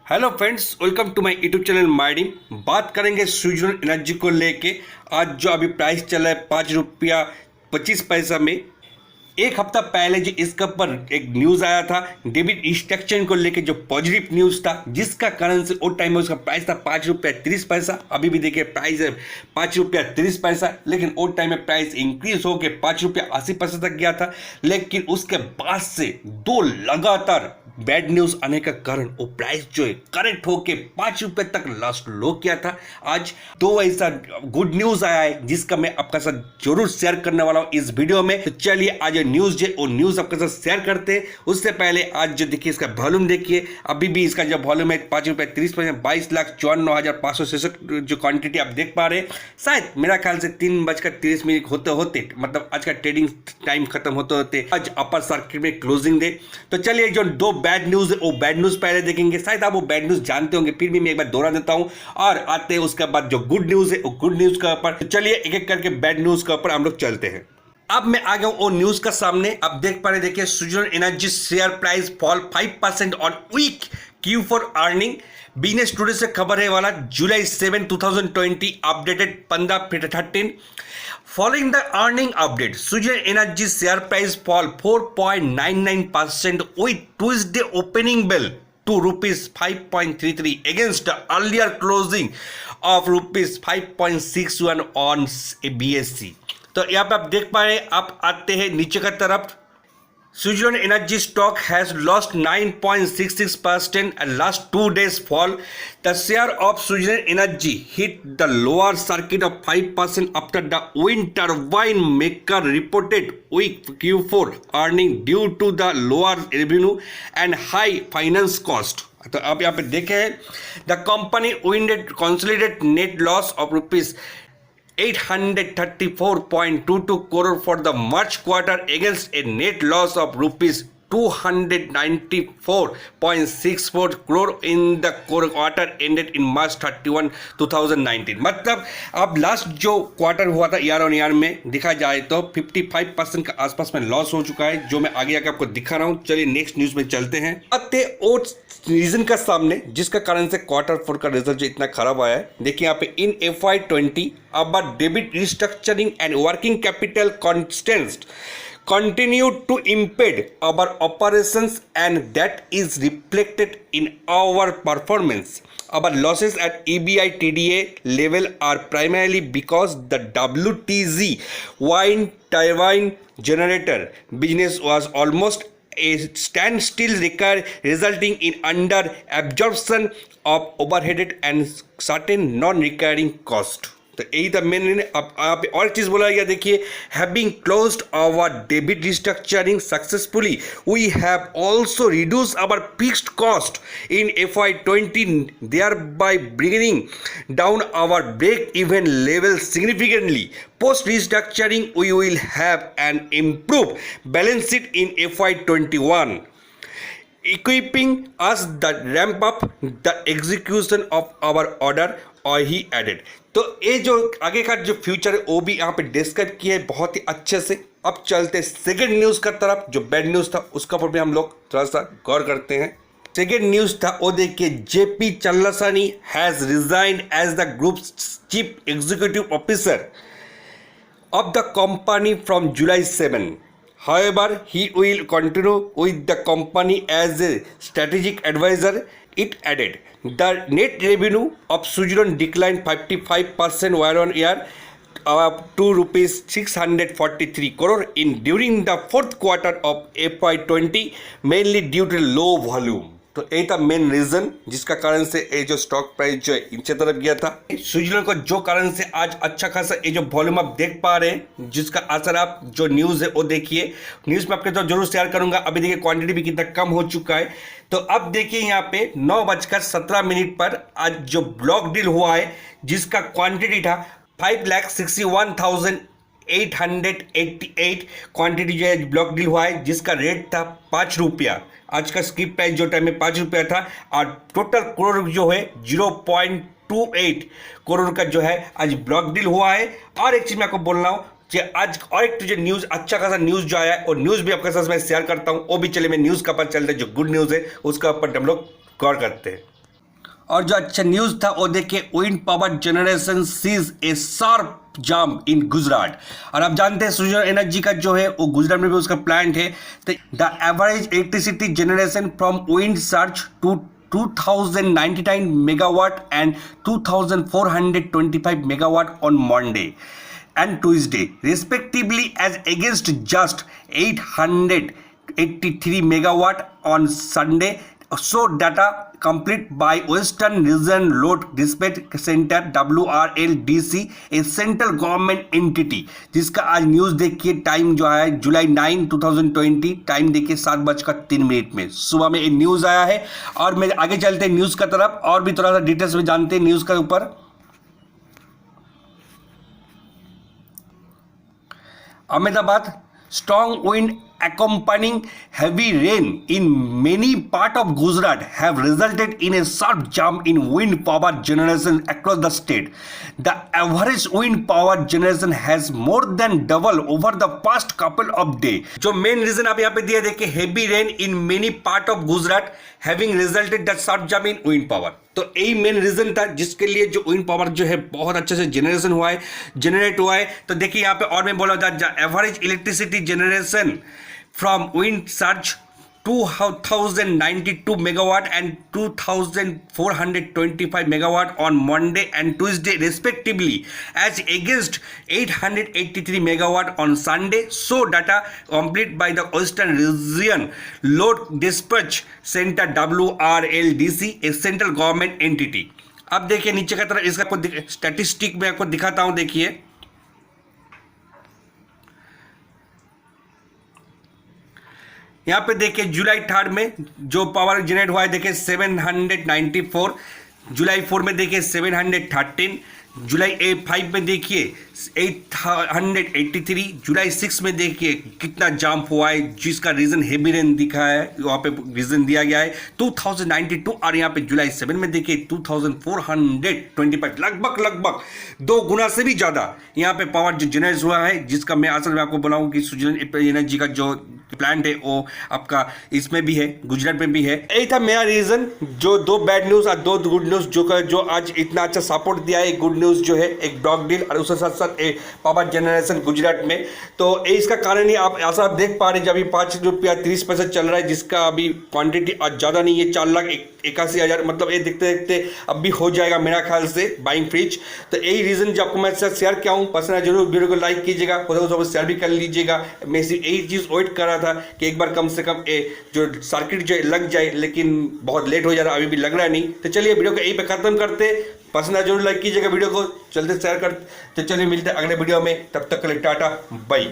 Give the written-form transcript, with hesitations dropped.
Hello friends, welcome to my YouTube channel माइडिंग। बात करेंगे स्विट्जरलैंड एनर्जी को लेके। आज जो अभी प्राइस चला है 5 रुपया 25 पैसा में। एक हफ्ता पहले जो इसके ऊपर एक न्यूज़ आया था डेबिट रिस्ट्रक्चरिंग को लेके, जो पॉजिटिव न्यूज़ था, जिसका कारण से उस टाइम में उसका प्राइस था 5 रुपया 30 पैसा। अभी भी देखिए प्राइस है 5 रुपया 30 पैसा, लेकिन उस टाइम में प्राइस इंक्रीज होकर 5 रुपया 80 पैसा तक गया था। लेकिन उसके बाद से दो लगातार बैड न्यूज़ आने का कारण वो प्राइस जो है करेक्ट होके 5 रुपये तक लास्ट लो किया था। आज दो ऐसा गुड न्यूज़ आया है जिसका मैं आपका साथ जरूर शेयर करने वाला हूँ इस वीडियो में। तो चलिए आज न्यूज़ जो वो न्यूज़ आपके साथ शेयर करते हैं। उससे पहले आज जो देखिए इसका वॉल्यूम देखिए, अभी भी इसका जो वॉल्यूम है 5 रुपया 30 पैसा 22,54,566 जो क्वांटिटी आप देख पा रहे हैं। शायद मेरा ख्याल से 3:30 होते होते, मतलब आज का ट्रेडिंग टाइम खत्म होते होते आज अपर सर्किट में क्लोजिंग दे। तो चलिए जो दो बैड न्यूज़ है वो बैड न्यूज़ पहले देखेंगे। शायद आप वो बैड न्यूज़ जानते होंगे, फिर भी मैं एक बार दोहरा देता हूँ और आते हैं उसके बाद जो गुड न्यूज़ है वो गुड न्यूज़ के ऊपर। तो चलिए एक एक करके बैड न्यूज़ के ऊपर हम लोग चलते हैं। अब मैं आ गया हूं वो न्यूज का सामने। आप देख पा रहे, देखिए Switzerland energy share price fall 5% on week Q4 earning. Business today से खबर है वाला जुलाई 7, 2020 updated 15/13। Following the earning update, Switzerland Energy share price fall 4.99% with Tuesday opening bell to rupees 5.33 against the earlier closing of rupees 5.61 on BSE। तो यहाँ पे आप देख पा रहे हैं, आप आते हैं नीचे का तरफ। Switzerland Energy stock has lost 9.66% and last 2 days fall. The share of Switzerland Energy hit the lower circuit of 5% after the wind turbine maker reported weak Q4 earning due to the lower revenue and high finance cost. तो आप यहाँ पे देखें, the company winded consolidated net loss of rupees 834.22 crore for the March quarter against a net loss of rupees 294.64 crore in the quarter ended in March 31, 2019। मतलब अब last जो quarter हुआ था ईयर ऑन ईयर में देखा जाए तो 55% के आसपास में लॉस हो चुका है, जो मैं आगे आके आपको दिखा रहा हूँ। चलिए नेक्स्ट न्यूज़ में चलते हैं। आते और रीजन का सामने जिसका कारण से Q4 का रिजल्ट जो इतना खराब आया है। देखिए यहाँ पे इन FY20 about debit restructuring and working capital constraints continued to impede our operations, and that is reflected in our performance. Our losses at EBITDA level are primarily because the WTG wind turbine generator business was almost a standstill, resulting in under absorption of overhead and certain non-recurring cost। तो यही था main. अब यहाँ पे और चीज़ बोला गया, देखिए having closed our debit restructuring successfully we have also reduce our fixed cost in FY20, thereby bringing down our break-even level significantly. Post restructuring we will have an improved balance sheet in FY21, equipping us the ramp up the execution of our order, और ही added. तो ये जो आगे का जो future है वो भी यहाँ पे डिस्क्राइब किया है बहुत ही अच्छे से। अब चलते सेकेंड न्यूज़ का तरफ, जो बैड न्यूज़ था उसका पर भी हम लोग थोड़ा सा गौर करते हैं। सेकेंड न्यूज़ था वो देखिए, JP Challasani has resigned as the group chief executive officer of the company from July 7. However, he will continue with the company as a strategic advisor. It added, the net revenue of Switzerland declined 55% year on year up to rupees 643 crore in during the fourth quarter of FY20, mainly due to low volume। तो यही था main reason जिसका कारण से ये जो stock price जो है नीचे तरफ गया था। स्विट्जरलैंड को जो कारण से आज अच्छा खासा ये जो वॉल्यूम आप देख पा रहे हैं, जिसका असर आप जो न्यूज़ है वो देखिए। न्यूज़ में आपके तो जरूर शेयर करूंगा। अभी देखिए क्वांटिटी भी कितना कम हो चुका है। तो अब देखिए यहाँ पे 9:17 पर आज जो ब्लॉक डील हुआ है, जिसका क्वांटिटी था 5,61,888 क्वांटिटी जो है ब्लॉक डील हुआ है, जिसका रेट था 5 रुपया। आज का स्किप प्राइस जो टाइम में 5 रुपया था, और टोटल करोड़ जो है 0.28 करोड़ का जो है आज ब्लॉक डील हुआ है। और एक चीज मैं आपको बोल रहा हूँ कि आज और एक जो न्यूज़ अच्छा खासा न्यूज़ जो आया है, और न्यूज़ भी आपके साथ मैं शेयर करता हूँ। वो भी चलिए मैं न्यूज़ का पर चलते जो गुड न्यूज़ है उसका ऊपर हम लोग गौर करते हैं। और जो अच्छा न्यूज था वो देखिए, विंड पावर जनरेशन सीज ए शार्प जाम इन गुजरात। और आप जानते हैं सूर्य एनर्जी का जो है वो गुजरात में भी उसका प्लांट है। तो the average electricity generation from wind surge to 2099 megawatt and 2425 megawatt on Monday and Tuesday respectively, as against just 883 megawatt on Sunday. So data complete by Western Region Load Dispatch Center WRLDC, a central government entity, जिसका आज news देखिए, time जो है जुलाई 9 2020, time देखिए 7:03 में सुबह में ये न्यूज़ आया है। और मैं आगे चलते हैं न्यूज़ का तरफ और भी थोड़ा सा डिटेल्स में जानते हैं न्यूज़ के ऊपर। Ahmedabad, strong wind accompanying heavy rain in many parts of Gujarat have resulted in a sharp jump in wind power generation across the state. The average wind power generation has more than doubled over the past couple of days. जो main reason आप यहाँ पे दिया देखिए, heavy rain in many parts of Gujarat having resulted the sharp jump in wind power. तो यही main reason था जिसके लिए जो विंड पावर जो है बहुत अच्छे से जनरेट हुआ है। तो देखिए यहाँ पे और मैं बोला था, average electricity generation from wind surge 2092 megawatt and 2425 megawatt on Monday and Tuesday respectively, as against 883 megawatt on Sunday. So data complete by the Western Region Load Dispatch Center WRLDC, a central government entity. अब देखिए नीचे की तरफ इसका statistic में आपको दिखाता हूं। देखिए यहाँ पे देखिए जुलाई 3 में जो पावर जनरेट हुआ है देखिए 794, जुलाई 4 में देखिए 713, जुलाई 5 में देखिए 883, जुलाई 6 में देखिए कितना जंप हुआ है, जिसका रीजन हेवी रेन दिखा है, वहाँ पे रीजन दिया गया है 2092। और यहाँ पे जुलाई 7 में देखिए 2425, लगभग 2 गुना से भी ज़्यादा यहाँ पे पावर जो जनरेट हुआ है, जिसका मैं असल में आपको बोलाऊँ कि सूर्य एनर्जी का जो प्लांट है वो आपका इसमें भी है, गुजरात में भी है। यही था मेरा रीजन, जो 2 बैड न्यूज़ और 2 गुड न्यूज़ जो आज इतना अच्छा सपोर्ट दिया है। गुड न्यूज़ जो है एक डॉग डील और उसके साथ साथ एक पावर जनरेशन गुजरात में। तो इसका कारण ही आप ऐसा देख पा रहे हैं, जब अभी 5 रुपया 30 पैसे चल रहा है, जिसका अभी क्वांटिटी आज ज़्यादा नहीं है, 4,81,000, मतलब ये देखते देखते अब भी हो जाएगा मेरा ख्याल से बाइंग फ्रिज। तो यही रीज़न जो आपको मैं शेयर किया हूँ, पसंद है जरूर वीडियो को लाइक कीजिएगा, खुद शेयर भी कर लीजिएगा। मैं सिर्फ यही चीज़ वेट कर रहा था कि एक बार कम से कम जो सर्किट जो लग जाए, लेकिन बहुत लेट हो जा रहा, अभी भी लग रहा नहीं। तो चलिए वीडियो को यहीं पे खत्म करते, पसंद है जरूर लाइक कीजिएगा वीडियो को, जल्दी शेयर करते। तो चलिए मिलते हैं अगले वीडियो में, तब तक के लिए टाटा बाय।